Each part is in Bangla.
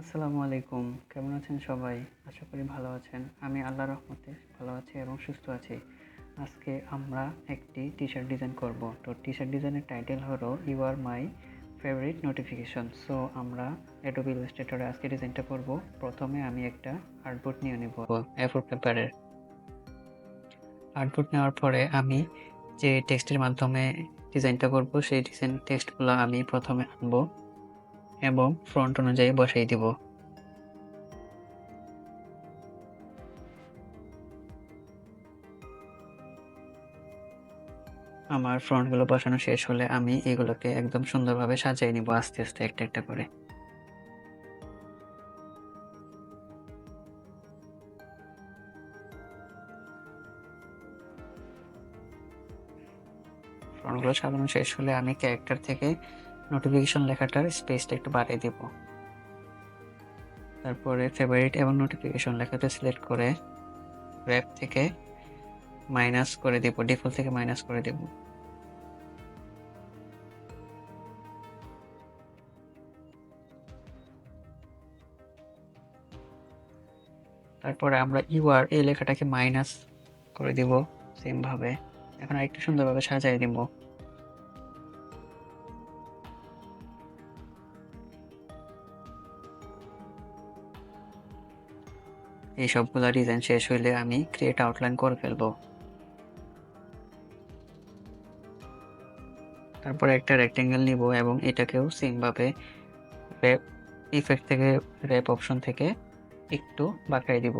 আসসালামু আলাইকুম। কেমন আছেন সবাই? আশা করি ভালো আছেন। আমি আল্লাহর রহমতে ভালো আছি এবং সুস্থ আছি। আজকে আমরা একটি টি-শার্ট ডিজাইন করব। তো টি-শার্ট ডিজাইনের টাইটেল হলো "you are my favourite notification". So আমরা অ্যাডোবি ইলাস্ট্রেটরে আজকে ডিজাইনটা করব। প্রথমে আমি একটা আর্টবোর্ড নিয়ে নিব A4 পেপারের। আর্টবোর্ড নেওয়ার পরে আমি যে টেক্সটের মাধ্যমে ডিজাইনটা করব সেই ডিজাইন টেক্সটগুলো আমি প্রথমে আনবো এবং ফন্ট অনুযায়ী বসাই দিব। আমার ফ্রন্টগুলো বসানো শেষ হলে আমি এগুলোকে একদম সুন্দরভাবে সাজিয়ে নিব আস্তে আস্তে একটা একটা করে। ফ্রন্টগুলো সাজানো শেষ হলে আমি ক্যারেক্টার থেকে নোটিফিকেশন লেখাটার স্পেসটা একটু বাড়িয়ে দেব। তারপরে ফেভারিট এবং নোটিফিকেশন লেখাটা সিলেক্ট করে র্যাপ থেকে মাইনাস করে দেব, ডিফল্ট থেকে মাইনাস করে দেব। তারপরে আমরা ইউআর এই লেখাটাকে মাইনাস করে দিব সেম ভাবে। এখন আরেকটু সুন্দরভাবে সাজিয়ে দিব। এই সবগুলা ডিজাইন শেষ হইলে আমি ক্রিয়েট আউটলাইন করে ফেলবো। তারপরে একটা রেক্টেঙ্গেল নিব এবং এটাকেও সেম ভাবে র্যাপ ইফেক্ট থেকে র্যাপ অপশন থেকে একটু বাঁকাই দিব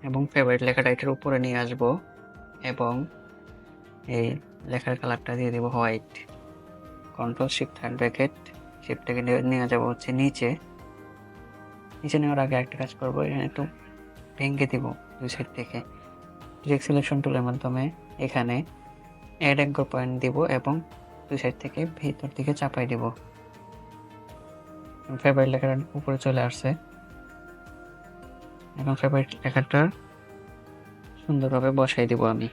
এবং ফেভারিট লেখাটা এটার উপরে নিয়ে আসব এবং এই লেখার কালারটা দিয়ে দেব white. Control shift third bracket শিফটটাকে নিয়ে যাব হচ্ছে নিচে নেওয়ার আগে একটা কাজ করব, এখানে একটু ভেঙে দিব দুই সাইড থেকে। ডিরেক্ট সিলেকশন টুলের মাধ্যমে এখানে অ্যাড অ্যাঙ্কর পয়েন্ট দিব এবং দুই সাইড থেকে ভিতর দিকে চাপাই দিব। ফেভারিট লেখাটা উপরে চলে আসছে। এখন ফেভারিট লেখাটা সুন্দরভাবে বসাই দিব আমি।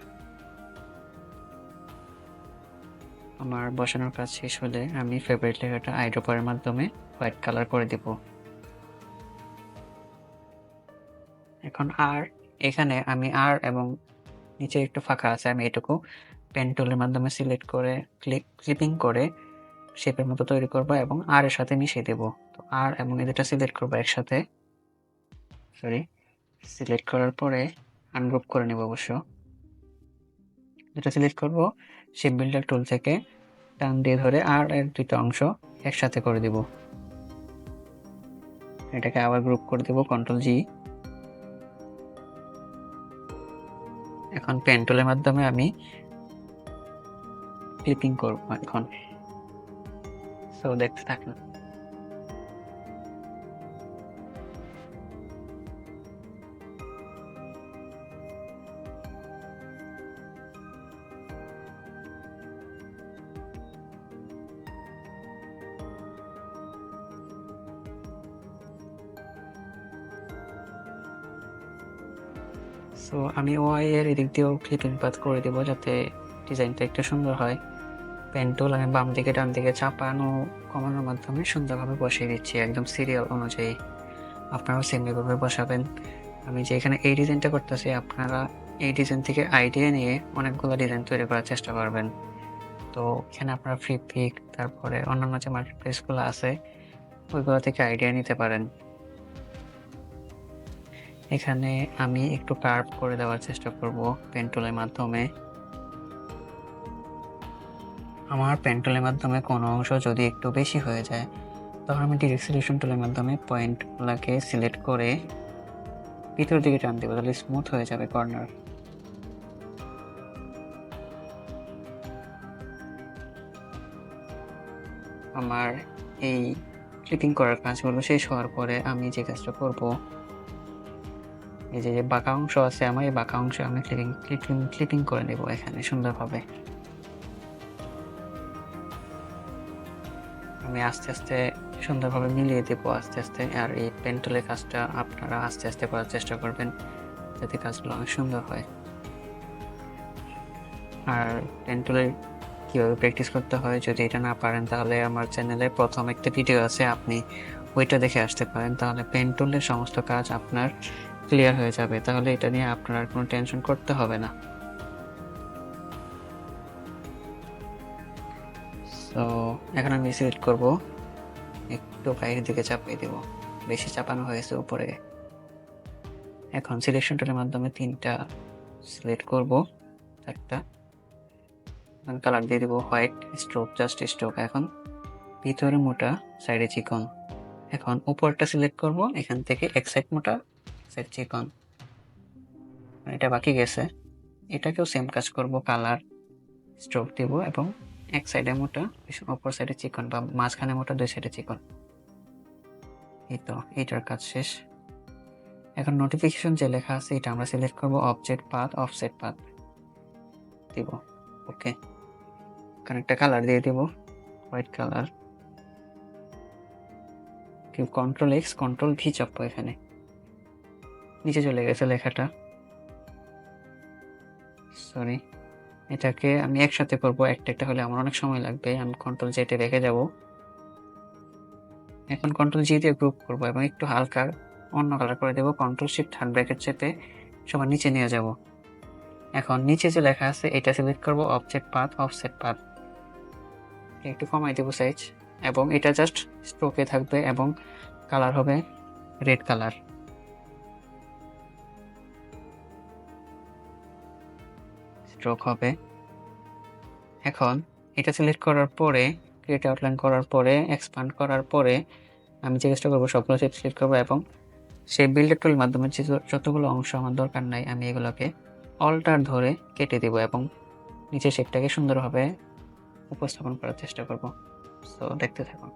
আমার বসানোর কাজ শেষ হলে আমি ফেভারিট লেখাটা আইড্রপারের মাধ্যমে হোয়াইট কালার করে দিব। এখন আর এখানে আমি আর এবং নিচে একটু ফাঁকা আছে, আমি এটুকু পেন টুলের মাধ্যমে সিলেক্ট করে ক্লিপিং করে শেপের মতো তৈরি করব এবং আর এর সাথে মিশিয়ে দেব। তো আর এবং এদেরটা সিলেক্ট করব একসাথে, সিলেক্ট করার পরে আনগ্রুপ করে নেব। অবশ্য যেটা সিলেক্ট করব শেপ বিল্ডার টুল থেকে টান দিয়ে ধরে আর এর দুইটা অংশ একসাথে করে দেব। এটাকে আবার গ্রুপ করে দেব কন্ট্রোল জি। এখন পেন টুলের মাধ্যমে আমি ক্লিপিং করব এখন। সো দেখতে থাকুন। সো আমি ওয়াই এর এদিক দিয়েও ক্লিপিং পাথ করে দেবো যাতে ডিজাইনটা একটু সুন্দর হয়। পেন টুল আমি বাম দিকে ডান দিকে চাপানো কমানোর মাধ্যমে সুন্দরভাবে বসিয়ে দিচ্ছি একদম সিরিয়াল অনুযায়ী। আপনারাও সেম এভাবে বসাবেন। আমি যে এখানে এই ডিজাইনটা করতেছি, আপনারা এই ডিজাইন থেকে আইডিয়া নিয়ে অনেকগুলো ডিজাইন তৈরি করার চেষ্টা করবেন। তো এখানে আপনারা ফ্রি পিক তারপরে অন্যান্য যে মার্কেট প্লেসগুলো আছে ওইগুলো থেকে আইডিয়া নিতে পারেন। এখানে আমি একটু কার্ভ করে দেওয়ার চেষ্টা করব পেন টুলের মাধ্যমে। আমার পেন টুলের মাধ্যমে কোনো অংশ যদি একটু বেশি হয়ে যায় তখন আমি ডিরেক্ট সিলেকশন টুলের মাধ্যমে পয়েন্টগুলোকে সিলেক্ট করে ভিতর দিকে টান দেবো, তাহলে স্মুথ হয়ে যাবে কর্নার। আমার এই ক্লিপিং করার কাজগুলো শেষ হওয়ার পরে আমি যে কাজটা করব, এই যে বাঁকা অংশ আছে আমার, এই বাঁকা অংশে আমি ক্লিপিং করে নেব এখানে সুন্দরভাবে। আমি আস্তে আস্তে সুন্দরভাবে মিলিয়ে দেবো আস্তে আস্তে। আর এই পেন টুলের কাজটা আপনারা আস্তে আস্তে করার চেষ্টা করবেন যাতে কাজগুলো অনেক সুন্দর হয়। আর পেন টুলের কিভাবে প্র্যাকটিস করতে হয়। যদি এটা না পারেন তাহলে আমার চ্যানেলে প্রথম একটা ভিডিও আছে, আপনি ওইটা দেখে আসতে পারেন। তাহলে পেন টুলের সমস্ত কাজ আপনার ক্লিয়ার হয়ে যাবে। তাহলে এটা নিয়ে আপনার আর কোনো টেনশন করতে হবে না। সো এখন আমি সিলেক্ট করব, একটু বাইরের দিকে চাপিয়ে দেব, বেশি চাপানো হয়েছে উপরে। এখন সিলেকশন টুলের মাধ্যমে 3টা সিলেক্ট করব, 4টা। কালার দিয়ে দেবো হোয়াইট, স্ট্রোক, জাস্ট স্ট্রোক। এখন ভিতরে মোটা, সাইডে চিকন। এখন উপরটা সিলেক্ট করব, এখান থেকে এক সাইড মোটা, সাইড চিকন। এটা বাকি গেছে, এটাকেও সেম কাজ করব, কালার, স্ট্রোক দেব এবং এক সাইডে মোটা, অপর সাইডে চিকন, বা মাঝখানে মোটা, 2 সাইডে চিকন। এই তো, এইটার কাজ শেষ। এখন নোটিফিকেশন যে লেখা আছে এটা আমরা সিলেক্ট করব, অবজেক্ট পাথ, অফসেট পাথ দিব। ওকে, কারণ একটা কালার দিয়ে দিব, white colour. Control x, control V চাপবো, এখানে নিচে চলে গেছে লেখাটা, সরি। এটাকে আমি একসাথে করব, একটা একটা হলে আমার অনেক সময় লাগবে। আমি কন্ট্রোল জেটে রেখে যাব। এখন কন্ট্রোল জি দিয়ে গ্রুপ করব এবং একটু হালকা অন্য কালার করে দেব। কন্ট্রোল শিফট হার্ড ব্র্যাকেট চেপে সবার নিচে নিয়ে যাব। এখন নিচে যে লেখা আছে এটা সিলেক্ট করব, অবজেক্ট পাথ, অফসেট পাথ। একটু কমাই দেব সাইজ, এবং এটা জাস্ট স্ট্রোকে থাকবে এবং কালার হবে রেড কালার। স্ট্রোক হবে। এখন এটা সিলেক্ট করার পরে, ক্রিয়েট আউটলাইন করার পরে, এক্সপান্ড করার পরে আমি যে কাজটা করবো, সবগুলো শেপ সিলেক্ট করবো এবং সেই বিল্ডার টুলের মাধ্যমে যতগুলো অংশ আমার দরকার নাই আমি এগুলোকে অল্টার ধরে কেটে দিব এবং নিচে শেপটাকে সুন্দরভাবে উপস্থাপন করার চেষ্টা করব। সো দেখতে থাকুন।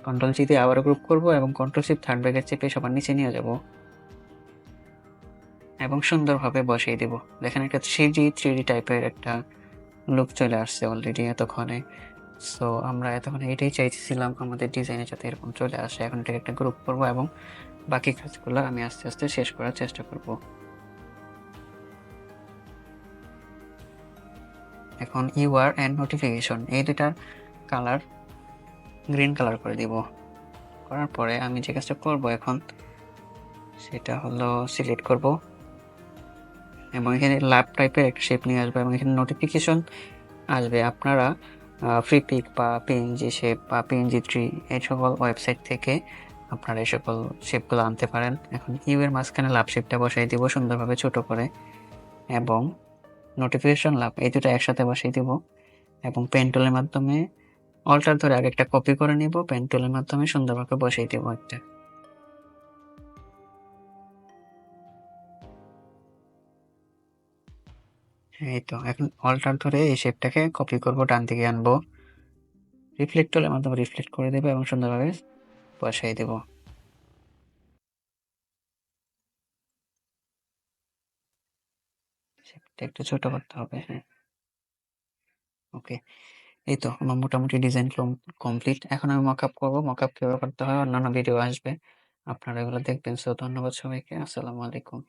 কন্ট্রোল জি দিয়ে আবারও গ্রুপ করব এবং কন্ট্রোল শিফট থার্ড ব্র্যাকেট চেপে সবার নিচে নিয়ে যাব এবং সুন্দরভাবে বসিয়ে দেব। দেখেন একটা 3D টাইপের একটা লুক চলে আসছে অলরেডি এতক্ষণে। সো আমরা এতক্ষণে এটাই চাইছিলাম, আমাদের ডিজাইনে যাতে এরকম চলে আসে। এখন এটাকে একটা গ্রুপ করব এবং বাকি কাজগুলো আমি আস্তে আস্তে শেষ করার চেষ্টা করব। এখন ইউআর এন্ড নোটিফিকেশন, এই দুটার কালার গ্রিন কালার করে দিব। করার পরে আমি যে কাজটা করব এখন, সেটা হলো সিলেক্ট করব এবং এখানে ল্যাব টাইপের একটা শেপ নিয়ে আসবে এবং এখানে নোটিফিকেশন আসবে। আপনারা ফ্রি পিক বা পিএনজি শেপ বা পিএনজি ট্রি, এই সকল ওয়েবসাইট থেকে আপনারা এই সকল শেপগুলো আনতে পারেন। এখন ইউ এর মাঝখানে লাভ শেপটা বসাই দিব সুন্দরভাবে ছোট করে, এবং নোটিফিকেশন লাভ, এই দুটো একসাথে বসাই দিব এবং পেন টুলের মাধ্যমে অল্টার ধরে আগে একটা কপি করে নিব, পেন টুলের মাধ্যমে সুন্দরভাবে বসাই দিব একটা। এই তো, এখন অল্টার ধরে এই শেপটাকে কপি করব, ডান দিকে আনবো, রিফ্লেক্ট টুলের মাধ্যমে রিফ্লেক্ট করে দেবো এবং সুন্দরভাবে বসাই দেব। শেপটা একটু ছোট করতে হবে, হ্যাঁ। ওকে, এই তো আমার মোটামুটি ডিজাইন কমপ্লিট। এখন আমি মকআপ করবো, মকআপ কিভাবে করতে হয় অন্যান্য ভিডিও আসবে, আপনারা এগুলো দেখবেন। সো ধন্যবাদ সবাইকে, আসসালামু আলাইকুম।